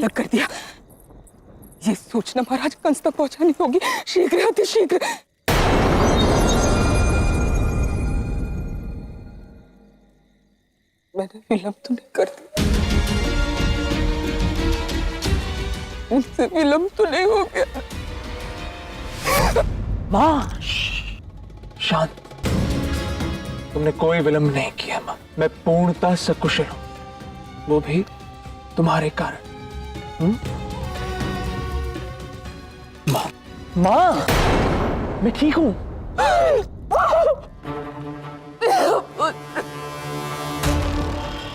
अलग कर दिया। ये सूचना महाराज कंस तक पहुंचानी होगी, शीघ्र अति शीघ्र। मैंने विलंब तो नहीं कर दिया, मुझसे विलंब तो नहीं हो गया। माँ शांत, तुमने कोई विलंब नहीं किया माँ। मैं पूर्णतः सकुशल हूं, वो भी तुम्हारे कारण। माँ माँ मैं ठीक हूं।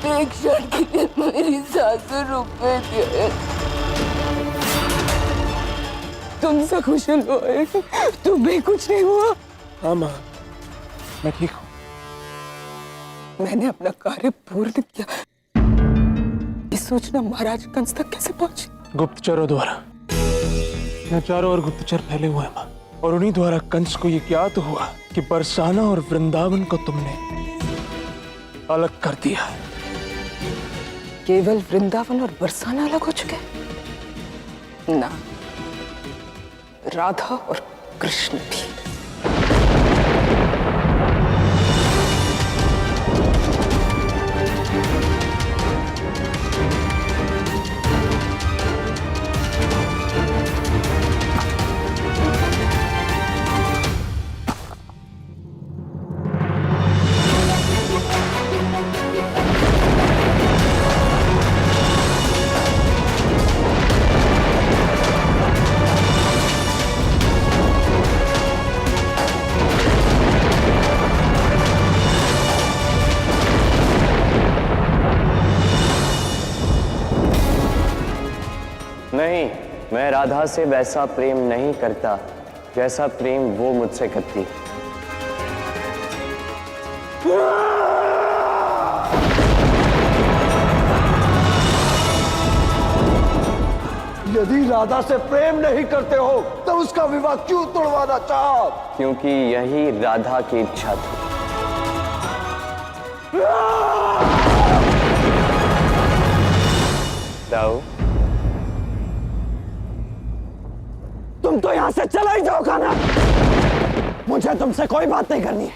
एक क्षण के लिए मेरी सांसें रुक गई। तुम सकुशल हो, तुम्हें कुछ नहीं हुआ? हाँ माँ मैं ठीक हूं। मैंने अपना कार्य पूर्ण किया। ये सूचना महाराज कंस तक कैसे पहुंची? गुप्तचरों द्वारा। चारों ओर गुप्तचर फैले हुए हैं माँ, और उन्हीं द्वारा कंस को ये ज्ञात हुआ कि बरसाना और वृंदावन को तुमने अलग कर दिया है। केवल वृंदावन और बरसाना अलग हो चुके? ना, राधा और कृष्ण भी। नहीं, मैं राधा से वैसा प्रेम नहीं करता जैसा प्रेम वो मुझसे करती। यदि राधा से प्रेम नहीं करते हो तो उसका विवाह क्यों तोड़वाना चाहो? क्योंकि यही राधा की इच्छा थी। दाऊ, तुम तो यहां से चला ही जाओ खाना। मुझे तुमसे कोई बात नहीं करनी है।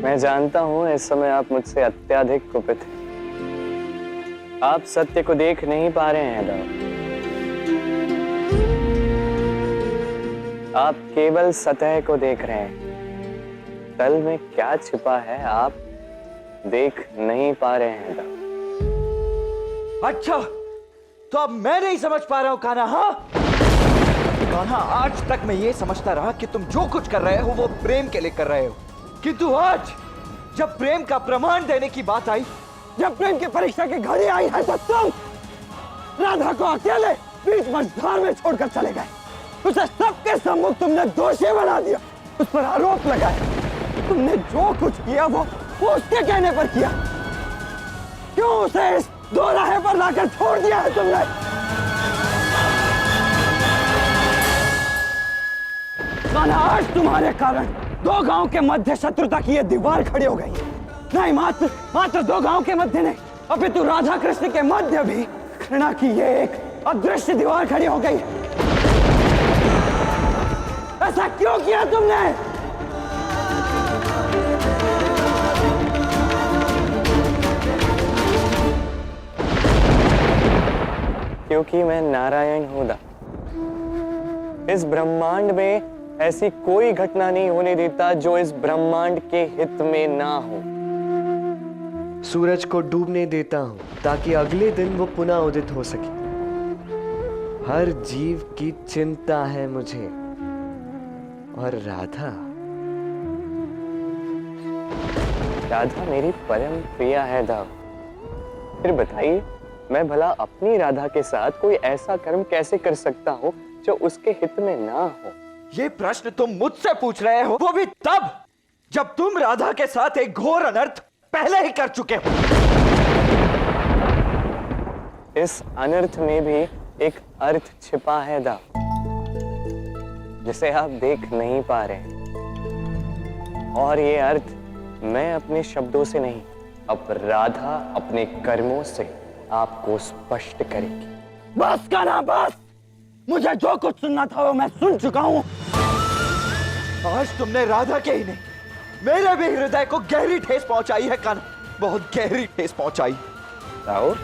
मैं जानता हूं इस समय आप मुझसे अत्यधिक कुपित हैं। आप सत्य को देख नहीं पा रहे हैं दाऊ। आप केवल सतह को देख रहे हैं, तल में क्या छिपा है आप देख नहीं पा रहे हैं दाऊ। अच्छा, तो अब मैं नहीं समझ पा रहा हूं कान्हा। हाँ कान्हा, आज तक मैं ये समझता रहा कि तुम जो कुछ कर रहे हो वो प्रेम के लिए कर रहे हो, किंतु आज जब प्रेम का प्रमाण देने की बात आई, जब प्रेम की परीक्षा की घड़ी आई है, तो तुम राधा को अकेले बीच मझधार में छोड़कर चले गए। उसे सबके सम्मुख तुमने दोषी बना दिया, उस पर आरोप लगाया। तुमने जो कुछ किया वो उसके कहने पर किया। क्यों उसे इस दो राहे पर लाकर छोड़ दिया है तुमने? कान्हा, आज तुम्हारे कारण दो गांव के मध्य शत्रुता की ये दीवार खड़ी हो गई। नहीं, मात्र दो गांव के मध्य नहीं, अपितु राधा कृष्ण के मध्य भी घृणा की ये एक अदृश्य दीवार खड़ी हो गई। ऐसा क्यों किया तुमने? क्योंकि मैं नारायण हूं दाऊ। इस ब्रह्मांड में ऐसी कोई घटना नहीं होने देता जो इस ब्रह्मांड के हित में ना हो। सूरज को डूबने देता हूं ताकि अगले दिन वो पुनः उदित हो सके। हर जीव की चिंता है मुझे, और राधा मेरी परम प्रिया है दाऊ। फिर बताइए, मैं भला अपनी राधा के साथ कोई ऐसा कर्म कैसे कर सकता हूं जो उसके हित में ना हो? ये प्रश्न तुम मुझसे पूछ रहे हो, वो भी तब जब तुम राधा के साथ एक घोर अनर्थ पहले ही कर चुके हो। इस अनर्थ में भी एक अर्थ छिपा है दाऊ, जिसे आप देख नहीं पा रहे। और ये अर्थ मैं अपने शब्दों से नहीं, अब राधा अपने कर्मों से आपको स्पष्ट करेगी। बस कान्हा बस, मुझे जो कुछ सुनना था वो मैं सुन चुका हूं। आज तुमने राधा के ही नहीं, मेरे भी हृदय को गहरी ठेस पहुंचाई है कान्हा, बहुत गहरी ठेस पहुंचाई। और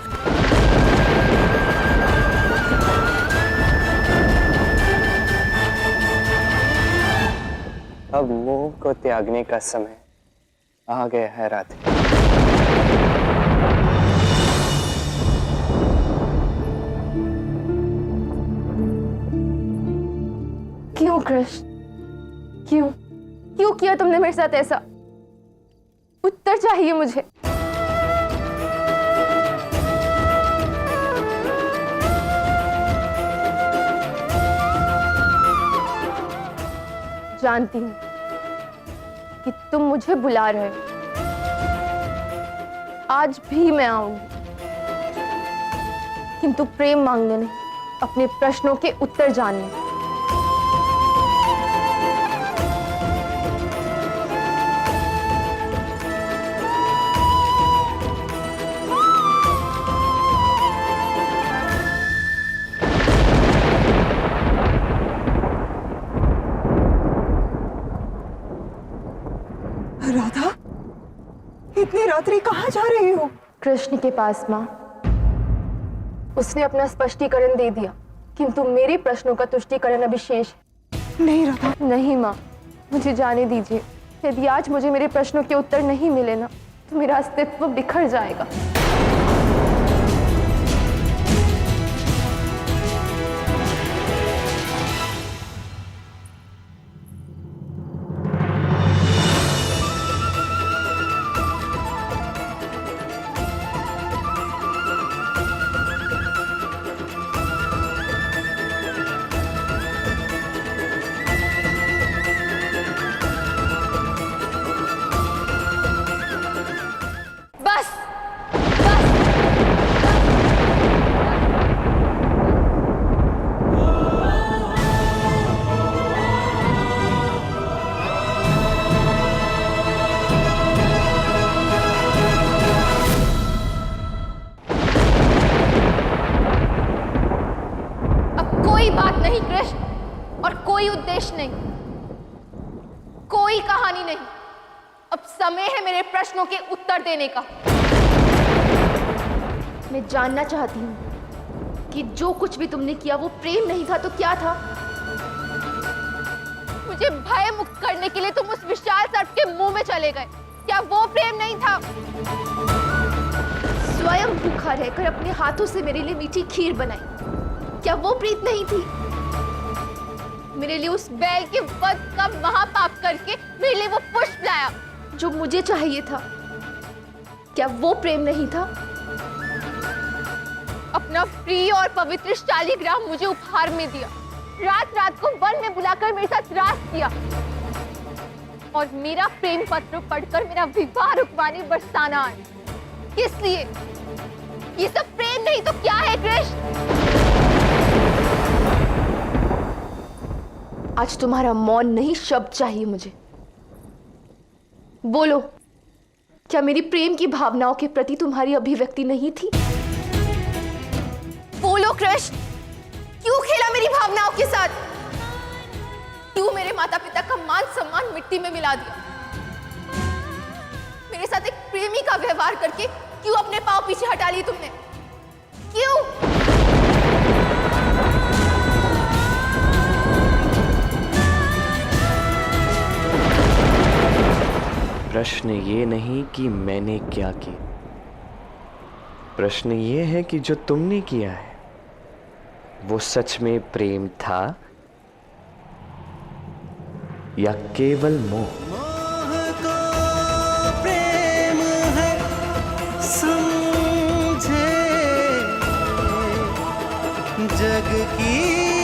अब मोह को त्यागने का समय आ गया है राधे। क्यों कृष्ण, क्यों क्यों किया तुमने मेरे साथ ऐसा? उत्तर चाहिए मुझे। जानती हूं कि तुम मुझे बुला रहे हो, आज भी मैं आऊंगी, किंतु प्रेम मांगने नहीं, अपने प्रश्नों के उत्तर जानने। राधा, इतनी रात्रि कहाँ जा रही हो? कृष्ण के पास मां। उसने अपना स्पष्टीकरण दे दिया, किंतु मेरे प्रश्नों का तुष्टीकरण अभी शेष है। नहीं राधा, नहीं मां, मुझे जाने दीजिए। यदि आज मुझे मेरे प्रश्नों के उत्तर नहीं मिले ना, तो मेरा अस्तित्व बिखर जाएगा। बस बस, अब कोई बात नहीं कृष्ण, और कोई उद्देश्य नहीं, कोई कहानी नहीं। अब समय है मेरे प्रश्नों के उत्तर देने का। मैं जानना चाहती हूं कि जो कुछ भी तुमने किया वो प्रेम नहीं था तो क्या था? मुझे भय मुक्त करने के लिए तुम उस विशाल सर्प के मुंह में चले गए, क्या वो प्रेम नहीं था? स्वयं भूखा रहकर अपने हाथों से मेरे लिए मीठी खीर बनाई, क्या वो प्रीत नहीं थी? मेरे लिए उस बैल के वध का महापाप करके मेरे लिए वो पुष्प लाया जो मुझे चाहिए था, क्या वो प्रेम नहीं था? अपना प्रिय और पवित्र शालिग्राम मुझे उपहार में दिया, रात रात को वन में बुलाकर मेरे साथ रास किया, और मेरा प्रेम पत्र पढ़कर मेरा विवाह रुकवाने बरसाना है। किस लिए? ये सब प्रेम नहीं तो क्या है कृष्ण? आज तुम्हारा मौन नहीं, शब्द चाहिए मुझे। बोलो, क्या मेरी प्रेम की भावनाओं के प्रति तुम्हारी अभिव्यक्ति नहीं थी? बोलो कृष्ण, क्यों खेला मेरी भावनाओं के साथ? क्यों मेरे माता पिता का मान सम्मान मिट्टी में मिला दिया? मेरे साथ एक प्रेमी का व्यवहार करके क्यों अपने पांव पीछे हटा लिए तुमने? क्यों? प्रश्न ये नहीं कि मैंने क्या किया, प्रश्न ये है कि जो तुमने किया है वो सच में प्रेम था या केवल मोह? प्रेम है समझे जग की